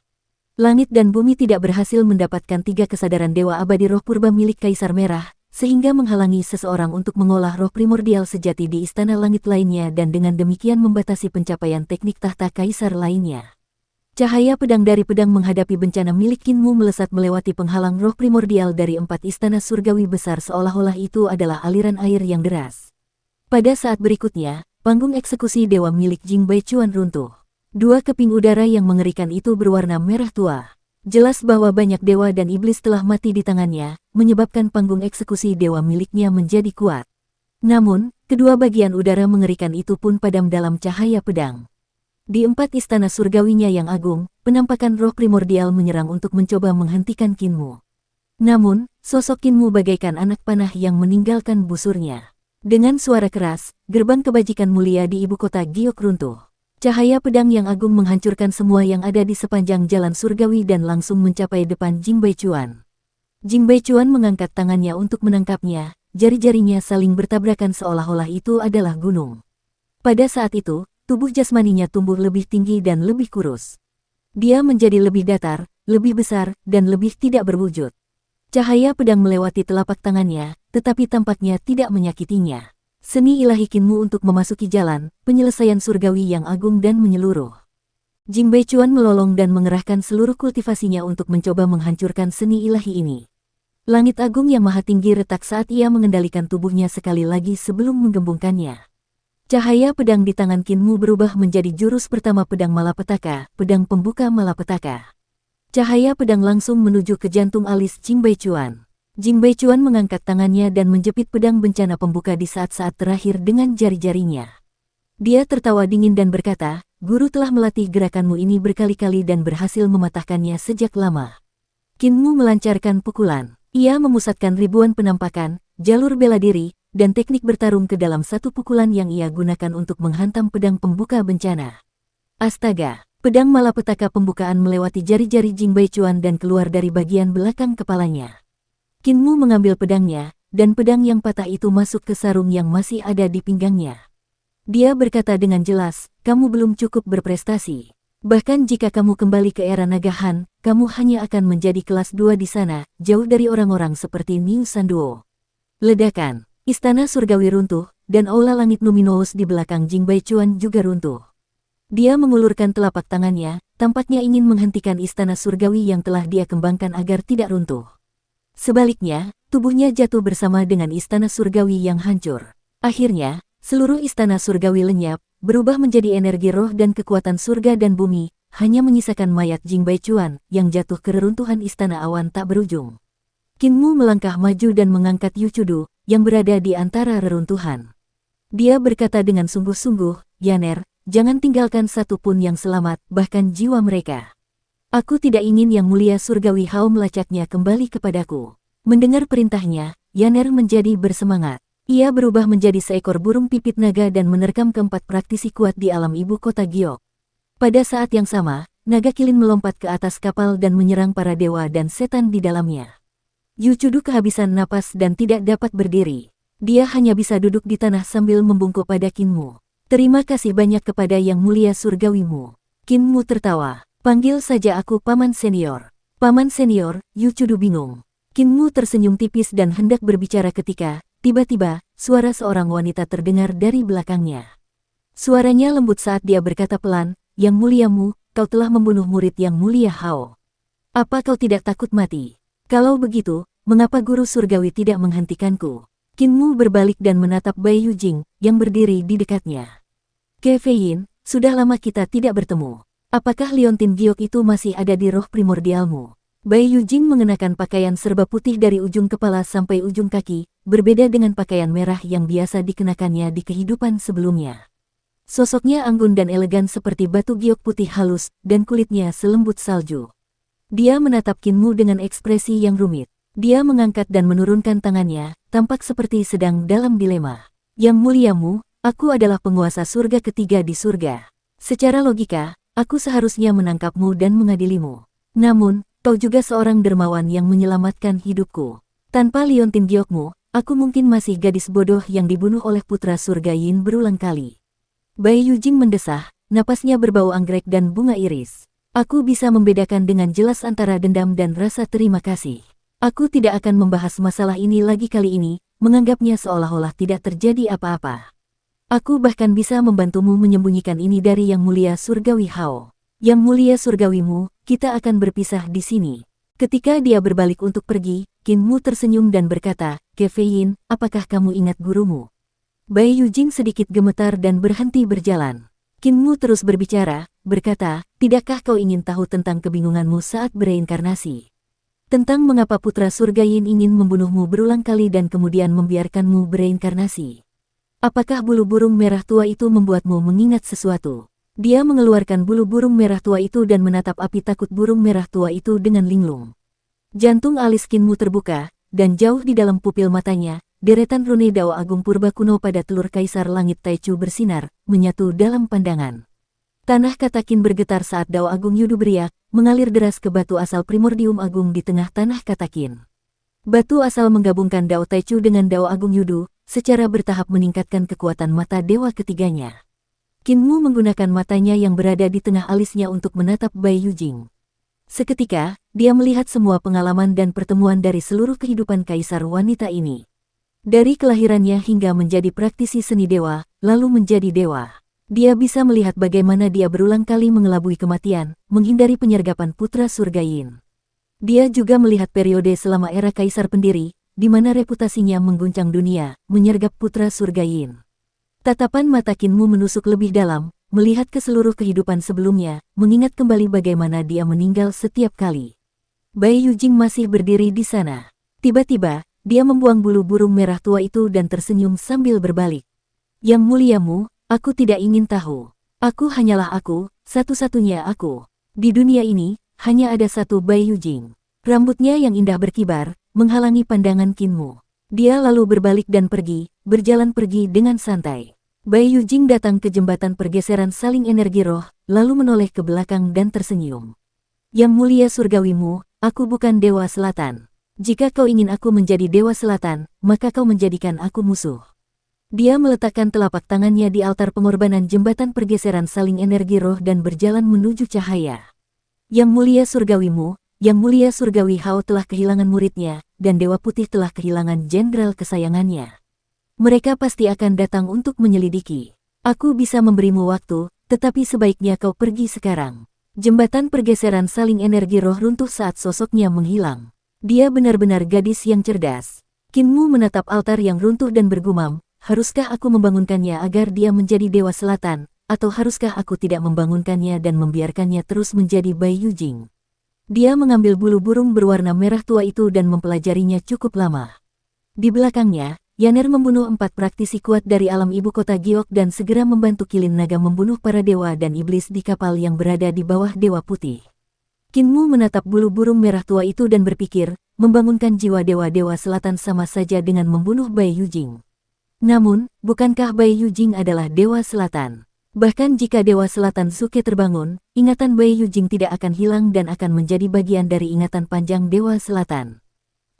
Langit dan bumi tidak berhasil mendapatkan 3 kesadaran Dewa Abadi Roh Purba milik Kaisar Merah, sehingga menghalangi seseorang untuk mengolah roh primordial sejati di Istana Langit lainnya dan dengan demikian membatasi pencapaian teknik tahta Kaisar lainnya. Cahaya pedang dari pedang menghadapi bencana milik Kinmu melesat melewati penghalang roh primordial dari 4 istana surgawi besar seolah-olah itu adalah aliran air yang deras. Pada saat berikutnya, panggung eksekusi dewa milik Jing Baichuan runtuh. 2 keping udara yang mengerikan itu berwarna merah tua. Jelas bahwa banyak dewa dan iblis telah mati di tangannya, menyebabkan panggung eksekusi dewa miliknya menjadi kuat. Namun, kedua bagian udara mengerikan itu pun padam dalam cahaya pedang. Di 4 istana surgawinya yang agung, penampakan roh primordial menyerang untuk mencoba menghentikan Kinmu. Namun, sosok Kinmu bagaikan anak panah yang meninggalkan busurnya. Dengan suara keras, gerbang kebajikan mulia di ibu kota Giok runtuh. Cahaya pedang yang agung menghancurkan semua yang ada di sepanjang jalan surgawi dan langsung mencapai depan Jing Baichuan. Jing Baichuan mengangkat tangannya untuk menangkapnya, jari-jarinya saling bertabrakan seolah-olah itu adalah gunung. Pada saat itu, tubuh jasmaninya tumbuh lebih tinggi dan lebih kurus. Dia menjadi lebih datar, lebih besar, dan lebih tidak berwujud. Cahaya pedang melewati telapak tangannya, tetapi tampaknya tidak menyakitinya. Seni ilahi Kinmu untuk memasuki jalan, penyelesaian surgawi yang agung dan menyeluruh. Jing Baichuan melolong dan mengerahkan seluruh kultivasinya untuk mencoba menghancurkan seni ilahi ini. Langit agung yang maha tinggi retak saat ia mengendalikan tubuhnya sekali lagi sebelum menggembungkannya. Cahaya pedang di tangan Kinmu berubah menjadi jurus pertama pedang malapetaka, pedang pembuka malapetaka. Cahaya pedang langsung menuju ke jantung alis Jing Baichuan. Jing Baichuan mengangkat tangannya dan menjepit pedang bencana pembuka di saat-saat terakhir dengan jari-jarinya. Dia tertawa dingin dan berkata, "Guru telah melatih gerakanmu ini berkali-kali dan berhasil mematahkannya sejak lama." Kinmu melancarkan pukulan. Ia memusatkan ribuan penampakan, jalur bela diri, dan teknik bertarung ke dalam satu pukulan yang ia gunakan untuk menghantam pedang pembuka bencana. Astaga! Pedang malapetaka pembukaan melewati jari-jari Jing Baichuan dan keluar dari bagian belakang kepalanya. Kinmu mengambil pedangnya, dan pedang yang patah itu masuk ke sarung yang masih ada di pinggangnya. Dia berkata dengan jelas, "Kamu belum cukup berprestasi. Bahkan jika kamu kembali ke era Nagahan, kamu hanya akan menjadi kelas 2 di sana, jauh dari orang-orang seperti Niu Sanduo." Ledakan, istana surgawi runtuh, dan aula langit luminous di belakang Jing Baichuan juga runtuh. Dia mengulurkan telapak tangannya, tampaknya ingin menghentikan istana surgawi yang telah dia kembangkan agar tidak runtuh. Sebaliknya, tubuhnya jatuh bersama dengan istana surgawi yang hancur. Akhirnya, seluruh istana surgawi lenyap, berubah menjadi energi roh dan kekuatan surga dan bumi, hanya menyisakan mayat Jing Baichuan yang jatuh ke reruntuhan istana awan tak berujung. Kinmu melangkah maju dan mengangkat Yuchudu, yang berada di antara reruntuhan. Dia berkata dengan sungguh-sungguh, "Yaner, jangan tinggalkan satu pun yang selamat, bahkan jiwa mereka. Aku tidak ingin yang mulia surgawi Hao melacaknya kembali kepadaku." Mendengar perintahnya, Yaner menjadi bersemangat. Ia berubah menjadi seekor burung pipit naga dan menerkam keempat praktisi kuat di alam ibu kota Giok. Pada saat yang sama, naga kilin melompat ke atas kapal dan menyerang para dewa dan setan di dalamnya. Yuchudu kehabisan napas dan tidak dapat berdiri. Dia hanya bisa duduk di tanah sambil membungkuk pada Kinmu. "Terima kasih banyak kepada yang mulia surgawimu." Kinmu tertawa. "Panggil saja aku Paman Senior." "Paman Senior," Yuchudu bingung. Kinmu tersenyum tipis dan hendak berbicara ketika, tiba-tiba, suara seorang wanita terdengar dari belakangnya. Suaranya lembut saat dia berkata pelan, "Yang muliamu, kau telah membunuh murid yang mulia Hao. Apa kau tidak takut mati? Kalau begitu, mengapa guru surgawi tidak menghentikanku?" Kinmu berbalik dan menatap Bai Yujing, yang berdiri di dekatnya. "Ke Feiyin, sudah lama kita tidak bertemu. Apakah Liontin Giok itu masih ada di roh primordialmu?" Bai Yujing mengenakan pakaian serba putih dari ujung kepala sampai ujung kaki, berbeda dengan pakaian merah yang biasa dikenakannya di kehidupan sebelumnya. Sosoknya anggun dan elegan seperti batu giok putih halus, dan kulitnya selembut salju. Dia menatap Kinmu dengan ekspresi yang rumit. Dia mengangkat dan menurunkan tangannya, tampak seperti sedang dalam dilema. "Yang muliamu, aku adalah penguasa surga ketiga di surga. Secara logika, aku seharusnya menangkapmu dan mengadilimu. Namun, kau juga seorang dermawan yang menyelamatkan hidupku. Tanpa Liontin Giokmu, aku mungkin masih gadis bodoh yang dibunuh oleh putra surga Yin berulang kali." Bai Yujing mendesah, napasnya berbau anggrek dan bunga iris. Aku bisa membedakan dengan jelas antara dendam dan rasa terima kasih. Aku tidak akan membahas masalah ini lagi kali ini, menganggapnya seolah-olah tidak terjadi apa-apa. Aku bahkan bisa membantumu menyembunyikan ini dari Yang Mulia Surgawi Hao. Yang Mulia Surgawimu, kita akan berpisah di sini. Ketika dia berbalik untuk pergi, Qin Mu tersenyum dan berkata, Kei Yin, apakah kamu ingat gurumu? Bai Yujing sedikit gemetar dan berhenti berjalan. Qin Mu terus berbicara, berkata, tidakkah kau ingin tahu tentang kebingunganmu saat bereinkarnasi? Tentang mengapa putra surga Yin ingin membunuhmu berulang kali dan kemudian membiarkanmu bereinkarnasi. Apakah bulu burung merah tua itu membuatmu mengingat sesuatu? Dia mengeluarkan bulu burung merah tua itu dan menatap api takut burung merah tua itu dengan linglung. Jantung alis Qin Mu terbuka, dan jauh di dalam pupil matanya, deretan rune Dao Agung Purba kuno pada telur Kaisar Langit Taichu bersinar, menyatu dalam pandangan. Tanah kata Qin bergetar saat Dao Agung Yudu beriak, mengalir deras ke batu asal Primordium Agung di tengah tanah kata Qin. Batu asal menggabungkan Dao Taichu dengan Dao Agung Yudu, secara bertahap meningkatkan kekuatan mata dewa ketiganya. Qin Mu menggunakan matanya yang berada di tengah alisnya untuk menatap Bai Yujing. Seketika, dia melihat semua pengalaman dan pertemuan dari seluruh kehidupan kaisar wanita ini. Dari kelahirannya hingga menjadi praktisi seni dewa, lalu menjadi dewa. Dia bisa melihat bagaimana dia berulang kali mengelabui kematian, menghindari penyergapan putra surga Yin. Dia juga melihat periode selama era kaisar pendiri, di mana reputasinya mengguncang dunia, menyergap putra surga Yin. Tatapan mata Qin Mu menusuk lebih dalam, melihat ke seluruh kehidupan sebelumnya, mengingat kembali bagaimana dia meninggal setiap kali. Bai Yujing masih berdiri di sana. Tiba-tiba, dia membuang bulu burung merah tua itu dan tersenyum sambil berbalik. Yang muliamu, aku tidak ingin tahu. Aku hanyalah aku, satu-satunya aku. Di dunia ini, hanya ada satu Bai Yujing. Rambutnya yang indah berkibar, menghalangi pandangan Qin Mu. Dia lalu berbalik dan berjalan pergi dengan santai. Bai Yujing datang ke jembatan pergeseran saling energi roh, lalu menoleh ke belakang dan tersenyum. Yang mulia surgawimu, aku bukan Dewa Selatan. Jika kau ingin aku menjadi Dewa Selatan, maka kau menjadikan aku musuh. Dia meletakkan telapak tangannya di altar pengorbanan jembatan pergeseran saling energi roh dan berjalan menuju cahaya. Yang mulia surgawimu, Yang mulia surgawi Hao telah kehilangan muridnya, dan Dewa Putih telah kehilangan jenderal kesayangannya. Mereka pasti akan datang untuk menyelidiki. Aku bisa memberimu waktu, tetapi sebaiknya kau pergi sekarang. Jembatan pergeseran saling energi roh runtuh saat sosoknya menghilang. Dia benar-benar gadis yang cerdas. Qin Mu menatap altar yang runtuh dan bergumam, haruskah aku membangunkannya agar dia menjadi Dewa Selatan, atau haruskah aku tidak membangunkannya dan membiarkannya terus menjadi Bai Yujing? Dia mengambil bulu burung berwarna merah tua itu dan mempelajarinya cukup lama. Di belakangnya, Yaner membunuh 4 praktisi kuat dari alam ibu kota Giok dan segera membantu Kilin Naga membunuh para dewa dan iblis di kapal yang berada di bawah Dewa Putih. Qin Mu menatap bulu burung merah tua itu dan berpikir, membangunkan jiwa dewa-dewa selatan sama saja dengan membunuh Bai Yujing. Namun, bukankah Bai Yujing adalah Dewa Selatan? Bahkan jika Dewa Selatan Suke terbangun, ingatan Bai Yujing tidak akan hilang dan akan menjadi bagian dari ingatan panjang Dewa Selatan.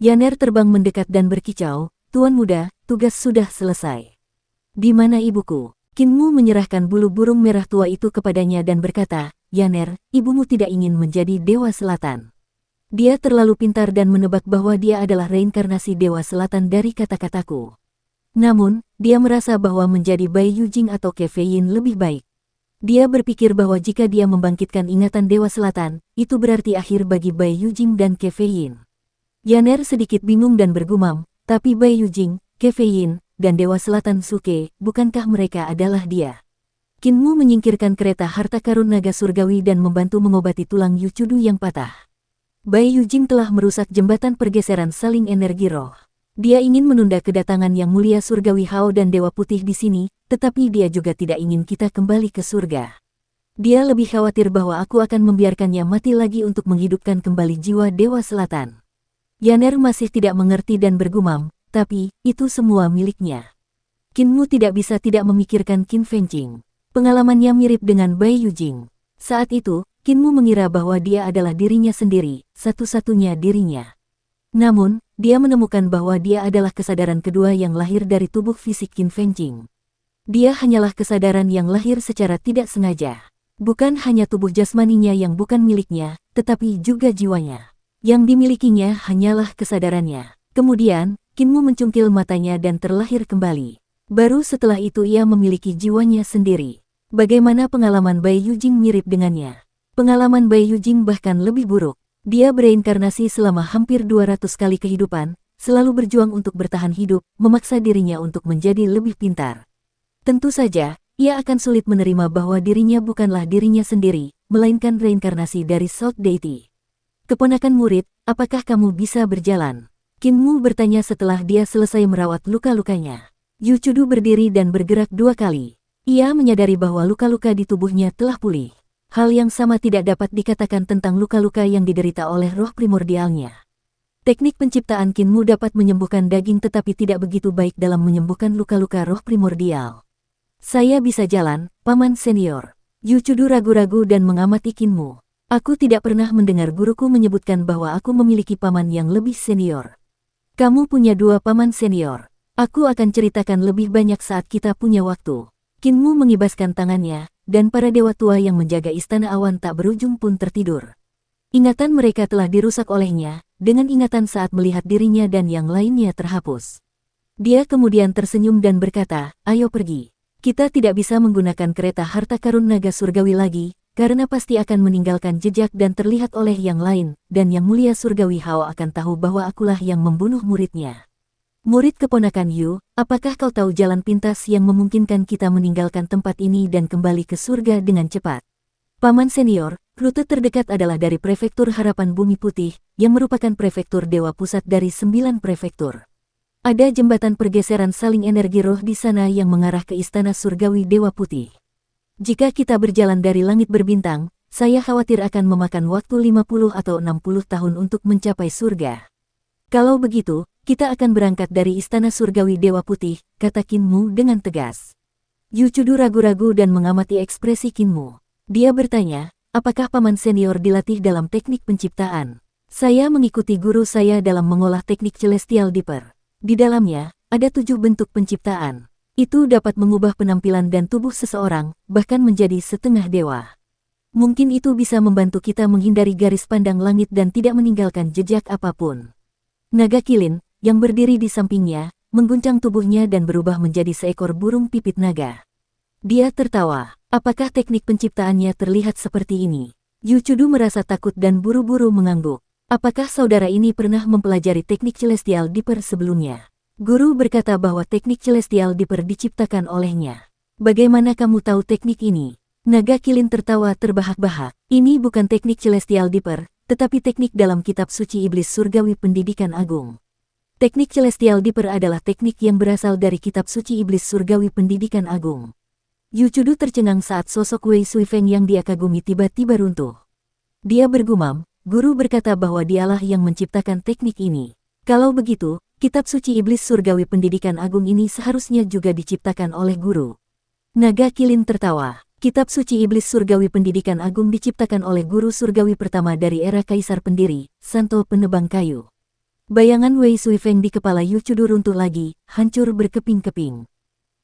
Yaner terbang mendekat dan berkicau, Tuan muda, tugas sudah selesai. Di mana ibuku? Qin Mu menyerahkan bulu burung merah tua itu kepadanya dan berkata, Yaner, ibumu tidak ingin menjadi Dewa Selatan. Dia terlalu pintar dan menebak bahwa dia adalah reinkarnasi Dewa Selatan dari kata-kataku. Namun, dia merasa bahwa menjadi Bai Yujing atau Kei Yin lebih baik. Dia berpikir bahwa jika dia membangkitkan ingatan Dewa Selatan, itu berarti akhir bagi Bai Yujing dan Kei Yin. Yaner sedikit bingung dan bergumam, tapi Bai Yujing, Kei Yin, dan Dewa Selatan Suke, bukankah mereka adalah dia? Qin Mu menyingkirkan kereta harta karun naga surgawi dan membantu mengobati tulang Yucudu yang patah. Bai Yujing telah merusak jembatan pergeseran saling energi roh. Dia ingin menunda kedatangan Yang Mulia Surgawi Hao dan Dewa Putih di sini, tetapi dia juga tidak ingin kita kembali ke surga. Dia lebih khawatir bahwa aku akan membiarkannya mati lagi untuk menghidupkan kembali jiwa Dewa Selatan. Yaner masih tidak mengerti dan bergumam, tapi itu semua miliknya. Qin Mu tidak bisa tidak memikirkan Qin Fengqing. Pengalamannya mirip dengan Bai Yujing. Saat itu, Qin Mu mengira bahwa dia adalah dirinya sendiri, satu-satunya dirinya. Namun, dia menemukan bahwa dia adalah kesadaran kedua yang lahir dari tubuh fisik Qin Fengqing. Dia hanyalah kesadaran yang lahir secara tidak sengaja. Bukan hanya tubuh jasmaninya yang bukan miliknya, tetapi juga jiwanya. Yang dimilikinya hanyalah kesadarannya. Kemudian, Kinmu mencungkil matanya dan terlahir kembali. Baru setelah itu ia memiliki jiwanya sendiri. Bagaimana pengalaman Bai Yujing mirip dengannya? Pengalaman Bai Yujing bahkan lebih buruk. Dia bereinkarnasi selama hampir 200 kali kehidupan, selalu berjuang untuk bertahan hidup, memaksa dirinya untuk menjadi lebih pintar. Tentu saja, ia akan sulit menerima bahwa dirinya bukanlah dirinya sendiri, melainkan reinkarnasi dari Salt Deity. Keponakan murid, apakah kamu bisa berjalan? Kinmu bertanya setelah dia selesai merawat luka-lukanya. Yu Chudu berdiri dan bergerak 2 kali. Ia menyadari bahwa luka-luka di tubuhnya telah pulih. Hal yang sama tidak dapat dikatakan tentang luka-luka yang diderita oleh roh primordialnya. Teknik penciptaan Kinmu dapat menyembuhkan daging tetapi tidak begitu baik dalam menyembuhkan luka-luka roh primordial. Saya bisa jalan, Paman Senior. Yu Chudu ragu-ragu dan mengamati Kinmu. Aku tidak pernah mendengar guruku menyebutkan bahwa aku memiliki paman yang lebih senior. Kamu punya 2 paman senior. Aku akan ceritakan lebih banyak saat kita punya waktu. Kinmu mengibaskan tangannya, dan para dewa tua yang menjaga istana awan tak berujung pun tertidur. Ingatan mereka telah dirusak olehnya, dengan ingatan saat melihat dirinya dan yang lainnya terhapus. Dia kemudian tersenyum dan berkata, ayo pergi. Kita tidak bisa menggunakan kereta harta karun naga surgawi lagi, karena pasti akan meninggalkan jejak dan terlihat oleh yang lain, dan yang mulia surgawi Hao akan tahu bahwa akulah yang membunuh muridnya. Murid keponakan Yu, apakah kau tahu jalan pintas yang memungkinkan kita meninggalkan tempat ini dan kembali ke surga dengan cepat? Paman Senior, rute terdekat adalah dari Prefektur Harapan Bumi Putih, yang merupakan prefektur dewa pusat dari 9 prefektur. Ada jembatan pergeseran saling energi roh di sana yang mengarah ke Istana Surgawi Dewa Putih. Jika kita berjalan dari langit berbintang, saya khawatir akan memakan waktu 50 atau 60 tahun untuk mencapai surga. Kalau begitu, kita akan berangkat dari Istana Surgawi Dewa Putih, kata Kinmu dengan tegas. Yu Chudu ragu-ragu dan mengamati ekspresi Kinmu. Dia bertanya, apakah Paman Senior dilatih dalam teknik penciptaan? Saya mengikuti guru saya dalam mengolah teknik Celestial Dipper. Di dalamnya, ada 7 bentuk penciptaan. Itu dapat mengubah penampilan dan tubuh seseorang, bahkan menjadi setengah dewa. Mungkin itu bisa membantu kita menghindari garis pandang langit dan tidak meninggalkan jejak apapun. Naga Kilin, yang berdiri di sampingnya, mengguncang tubuhnya dan berubah menjadi seekor burung pipit naga. Dia tertawa. Apakah teknik penciptaannya terlihat seperti ini? Yu Chudu merasa takut dan buru-buru mengangguk. Apakah saudara ini pernah mempelajari teknik Celestial Dipper sebelumnya? Guru berkata bahwa teknik Celestial Dipper diciptakan olehnya. Bagaimana kamu tahu teknik ini? Naga Kilin tertawa terbahak-bahak. Ini bukan teknik Celestial Dipper, tetapi teknik dalam kitab suci iblis surgawi pendidikan agung. Teknik Celestial Dipper adalah teknik yang berasal dari kitab suci iblis surgawi pendidikan agung. Yu Chudu tercengang saat sosok Wei Suifeng yang dia kagumi tiba-tiba runtuh. Dia bergumam, guru berkata bahwa dialah yang menciptakan teknik ini. Kalau begitu, kitab suci iblis surgawi pendidikan agung ini seharusnya juga diciptakan oleh guru. Naga Kilin tertawa. Kitab suci iblis surgawi pendidikan agung diciptakan oleh guru surgawi pertama dari era kaisar pendiri, Santo Penebang Kayu. Bayangan Wei Suifeng di kepala Yu Chudu runtuh lagi, hancur berkeping-keping.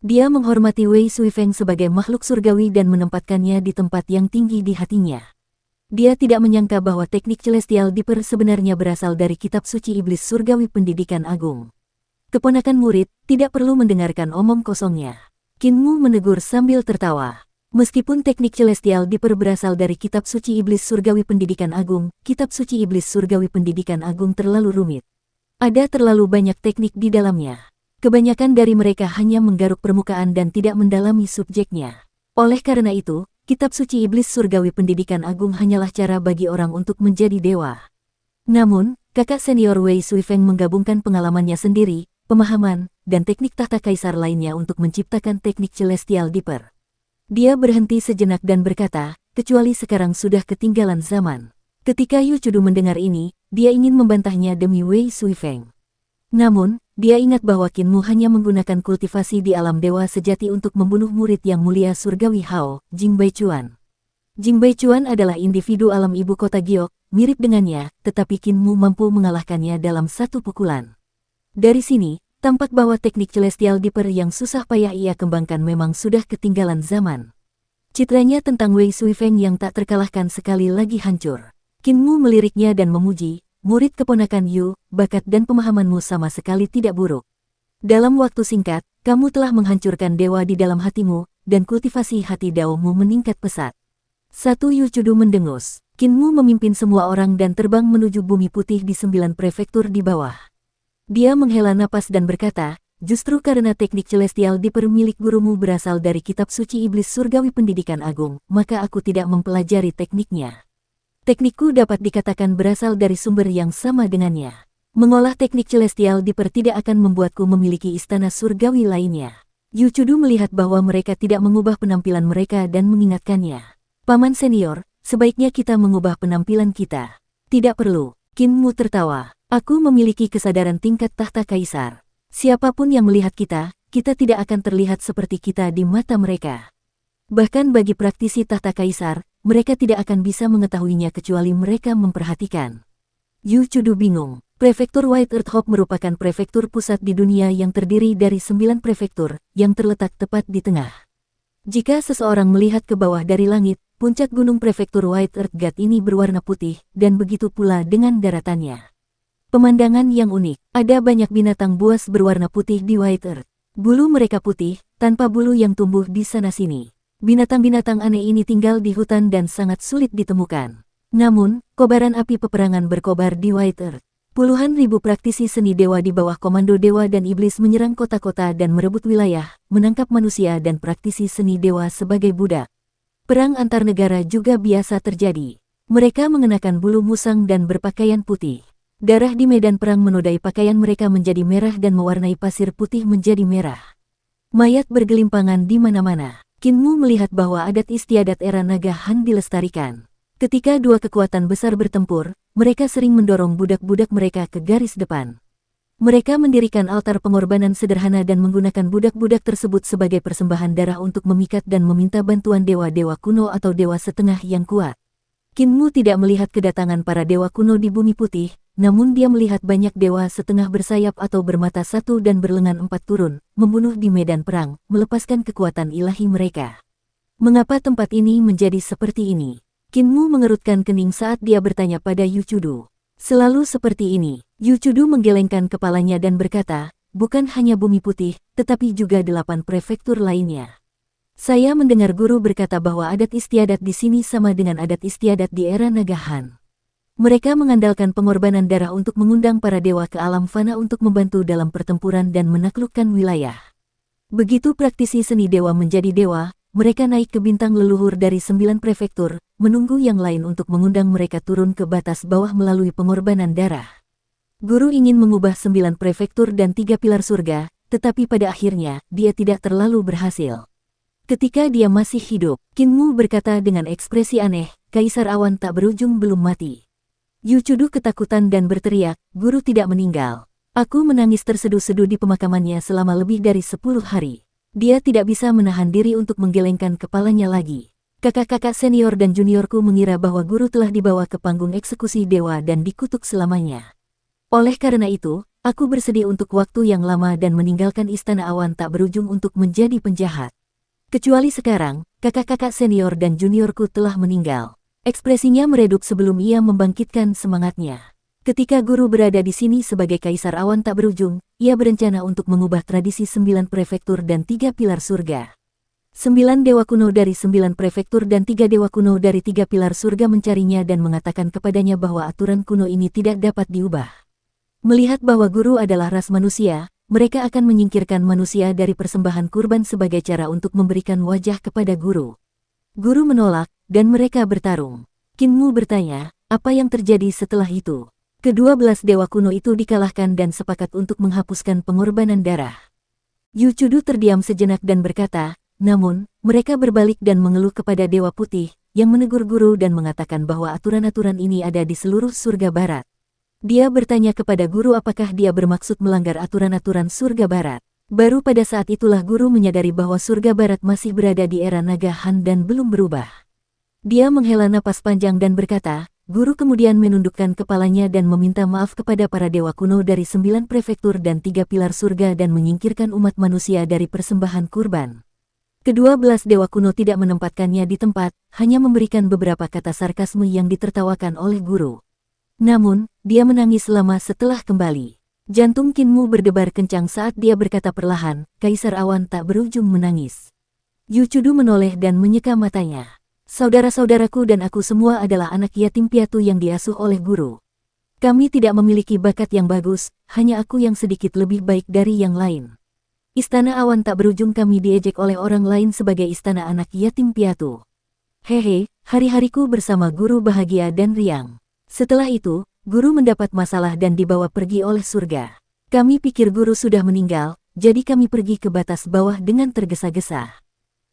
Dia menghormati Wei Suifeng sebagai makhluk surgawi dan menempatkannya di tempat yang tinggi di hatinya. Dia tidak menyangka bahwa teknik Celestial Dipper sebenarnya berasal dari kitab suci iblis surgawi pendidikan agung. Keponakan murid, tidak perlu mendengarkan omong kosongnya. Kinmu menegur sambil tertawa. Meskipun teknik Celestial Dipper berasal dari kitab suci iblis surgawi pendidikan agung, kitab suci iblis surgawi pendidikan agung terlalu rumit. Ada terlalu banyak teknik di dalamnya. Kebanyakan dari mereka hanya menggaruk permukaan dan tidak mendalami subjeknya. Oleh karena itu, kitab suci iblis surgawi pendidikan agung hanyalah cara bagi orang untuk menjadi dewa. Namun, kakak senior Wei Suifeng menggabungkan pengalamannya sendiri, pemahaman, dan teknik tahta kaisar lainnya untuk menciptakan teknik Celestial Dipper. Dia berhenti sejenak dan berkata, kecuali sekarang sudah ketinggalan zaman. Ketika Yu Chudu mendengar ini, dia ingin membantahnya demi Wei Suifeng. Namun, dia ingat bahwa Kinmu hanya menggunakan kultivasi di alam dewa sejati untuk membunuh murid yang mulia surgawi Hao, Jing Baichuan. Jing Baichuan adalah individu alam ibu kota Giok, mirip dengannya, tetapi Kinmu mampu mengalahkannya dalam satu pukulan. Dari sini, tampak bahwa teknik Celestial Dipper yang susah payah ia kembangkan memang sudah ketinggalan zaman. Citranya tentang Wei Suifeng yang tak terkalahkan sekali lagi hancur. Qin Mu meliriknya dan memuji, murid keponakan Yu, bakat dan pemahamanmu sama sekali tidak buruk. Dalam waktu singkat, kamu telah menghancurkan dewa di dalam hatimu, dan kultivasi hati daomu meningkat pesat. Satu Yu Chudu mendengus. Qin Mu memimpin semua orang dan terbang menuju bumi putih di 9 prefektur di bawah. Dia menghela napas dan berkata, justru karena teknik celestial dipermilik gurumu berasal dari kitab suci iblis surgawi pendidikan agung, maka aku tidak mempelajari tekniknya. Teknikku dapat dikatakan berasal dari sumber yang sama dengannya. Mengolah teknik celestial tidak akan membuatku memiliki istana surgawi lainnya. Yu Chudu melihat bahwa mereka tidak mengubah penampilan mereka dan mengingatkannya. Paman senior, sebaiknya kita mengubah penampilan kita. Tidak perlu. Qin Mu tertawa. Aku memiliki kesadaran tingkat tahta kaisar. Siapapun yang melihat kita, kita tidak akan terlihat seperti kita di mata mereka. Bahkan bagi praktisi tahta kaisar, mereka tidak akan bisa mengetahuinya kecuali mereka memperhatikan. Yu Chudu bingung. Prefektur White Earth Hope merupakan prefektur pusat di dunia yang terdiri dari 9 prefektur, yang terletak tepat di tengah. Jika seseorang melihat ke bawah dari langit, puncak gunung prefektur White Earth God ini berwarna putih, dan begitu pula dengan daratannya. Pemandangan yang unik, ada banyak binatang buas berwarna putih di White Earth. Bulu mereka putih, tanpa bulu yang tumbuh di sana-sini. Binatang-binatang aneh ini tinggal di hutan dan sangat sulit ditemukan. Namun, kobaran api peperangan berkobar di White Earth. Puluhan ribu praktisi seni dewa di bawah komando dewa dan iblis menyerang kota-kota dan merebut wilayah, menangkap manusia dan praktisi seni dewa sebagai budak. Perang antar negara juga biasa terjadi. Mereka mengenakan bulu musang dan berpakaian putih. Darah di medan perang menodai pakaian mereka menjadi merah dan mewarnai pasir putih menjadi merah. Mayat bergelimpangan di mana-mana. Qin Mu melihat bahwa adat istiadat era naga Han dilestarikan. Ketika dua kekuatan besar bertempur, mereka sering mendorong budak-budak mereka ke garis depan. Mereka mendirikan altar pengorbanan sederhana dan menggunakan budak-budak tersebut sebagai persembahan darah untuk memikat dan meminta bantuan dewa-dewa kuno atau dewa setengah yang kuat. Qin Mu tidak melihat kedatangan para dewa kuno di bumi putih, namun dia melihat banyak dewa setengah bersayap atau bermata satu dan berlengan 4 turun, membunuh di medan perang, melepaskan kekuatan ilahi mereka. Mengapa tempat ini menjadi seperti ini? Qin Mu mengerutkan kening saat dia bertanya pada Yu Chudu. Selalu seperti ini. Yu Chudu menggelengkan kepalanya dan berkata, bukan hanya bumi putih, tetapi juga 8 prefektur lainnya. Saya mendengar guru berkata bahwa adat istiadat di sini sama dengan adat istiadat di era naga Han. Mereka mengandalkan pengorbanan darah untuk mengundang para dewa ke alam fana untuk membantu dalam pertempuran dan menaklukkan wilayah. Begitu praktisi seni dewa menjadi dewa, mereka naik ke bintang leluhur dari 9 prefektur, menunggu yang lain untuk mengundang mereka turun ke batas bawah melalui pengorbanan darah. Guru ingin mengubah 9 prefektur dan 3 pilar surga, tetapi pada akhirnya, dia tidak terlalu berhasil. Ketika dia masih hidup, Qin Mu berkata dengan ekspresi aneh, Kaisar Awan tak berujung belum mati. Yu Chudu ketakutan dan berteriak, guru tidak meninggal. Aku menangis terseduh-seduh di pemakamannya selama lebih dari 10 hari. Dia tidak bisa menahan diri untuk menggelengkan kepalanya lagi. Kakak-kakak senior dan juniorku mengira bahwa guru telah dibawa ke panggung eksekusi dewa dan dikutuk selamanya. Oleh karena itu, aku bersedih untuk waktu yang lama dan meninggalkan istana awan tak berujung untuk menjadi penjahat. Kecuali sekarang, kakak-kakak senior dan juniorku telah meninggal. Ekspresinya meredup sebelum ia membangkitkan semangatnya. Ketika guru berada di sini sebagai kaisar awan tak berujung, ia berencana untuk mengubah tradisi 9 prefektur dan 3 pilar surga. 9 dewa kuno dari 9 prefektur dan 3 dewa kuno dari 3 pilar surga mencarinya dan mengatakan kepadanya bahwa aturan kuno ini tidak dapat diubah. Melihat bahwa guru adalah ras manusia, mereka akan menyingkirkan manusia dari persembahan kurban sebagai cara untuk memberikan wajah kepada guru. Guru menolak, dan mereka bertarung. Qin Mu bertanya, apa yang terjadi setelah itu? Ke-12 dewa kuno itu dikalahkan dan sepakat untuk menghapuskan pengorbanan darah. Yu Chudu terdiam sejenak dan berkata, namun, mereka berbalik dan mengeluh kepada Dewa Putih, yang menegur guru dan mengatakan bahwa aturan-aturan ini ada di seluruh surga barat. Dia bertanya kepada guru apakah dia bermaksud melanggar aturan-aturan surga barat. Baru pada saat itulah guru menyadari bahwa surga barat masih berada di era naga Han dan belum berubah. Dia menghela napas panjang dan berkata, guru kemudian menundukkan kepalanya dan meminta maaf kepada para dewa kuno dari 9 prefektur dan 3 pilar surga dan menyingkirkan umat manusia dari persembahan kurban. Kedua belas dewa kuno tidak menempatkannya di tempat, hanya memberikan beberapa kata sarkasme yang ditertawakan oleh guru. Namun, dia menangis lama setelah kembali. Jantung Kinmu berdebar kencang saat dia berkata perlahan, Kaisar Awan tak berujung menangis. Yu Chudu menoleh dan menyeka matanya. Saudara-saudaraku dan aku semua adalah anak yatim piatu yang diasuh oleh guru. Kami tidak memiliki bakat yang bagus, hanya aku yang sedikit lebih baik dari yang lain. Istana Awan tak berujung kami diejek oleh orang lain sebagai istana anak yatim piatu. Hehe, hari-hariku bersama guru bahagia dan riang. Setelah itu, guru mendapat masalah dan dibawa pergi oleh surga. Kami pikir guru sudah meninggal, jadi kami pergi ke batas bawah dengan tergesa-gesa.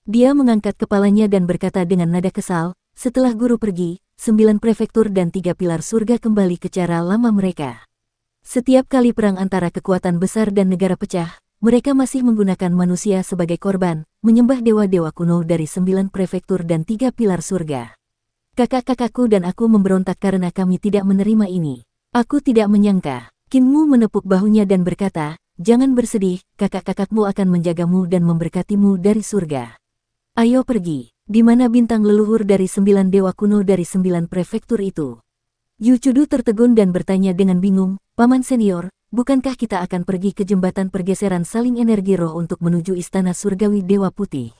Dia mengangkat kepalanya dan berkata dengan nada kesal, setelah guru pergi, 9 prefektur dan 3 pilar surga kembali ke cara lama mereka. Setiap kali perang antara kekuatan besar dan negara pecah, mereka masih menggunakan manusia sebagai korban, menyembah dewa-dewa kuno dari 9 prefektur dan 3 pilar surga. Kakak-kakakku dan aku memberontak karena kami tidak menerima ini. Aku tidak menyangka. Kinmu menepuk bahunya dan berkata, jangan bersedih, kakak-kakakmu akan menjagamu dan memberkatimu dari surga. Ayo pergi. Di mana bintang leluhur dari 9 dewa kuno dari 9 prefektur itu? Yu Chudu tertegun dan bertanya dengan bingung, Paman Senior, bukankah kita akan pergi ke jembatan pergeseran saling energi roh untuk menuju istana surgawi Dewa Putih?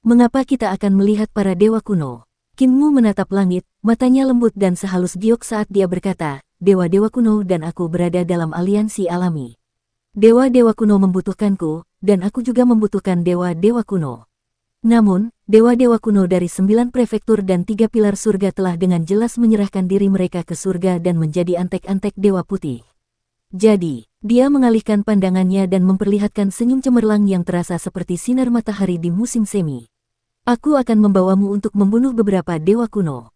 Mengapa kita akan melihat para dewa kuno? Kinmu menatap langit, matanya lembut dan sehalus giok saat dia berkata, dewa-dewa kuno dan aku berada dalam aliansi alami. Dewa-dewa kuno membutuhkanku, dan aku juga membutuhkan dewa-dewa kuno. Namun, dewa-dewa kuno dari 9 prefektur dan 3 pilar surga telah dengan jelas menyerahkan diri mereka ke surga dan menjadi antek-antek Dewa Putih. Jadi, dia mengalihkan pandangannya dan memperlihatkan senyum cemerlang yang terasa seperti sinar matahari di musim semi. Aku akan membawamu untuk membunuh beberapa dewa kuno.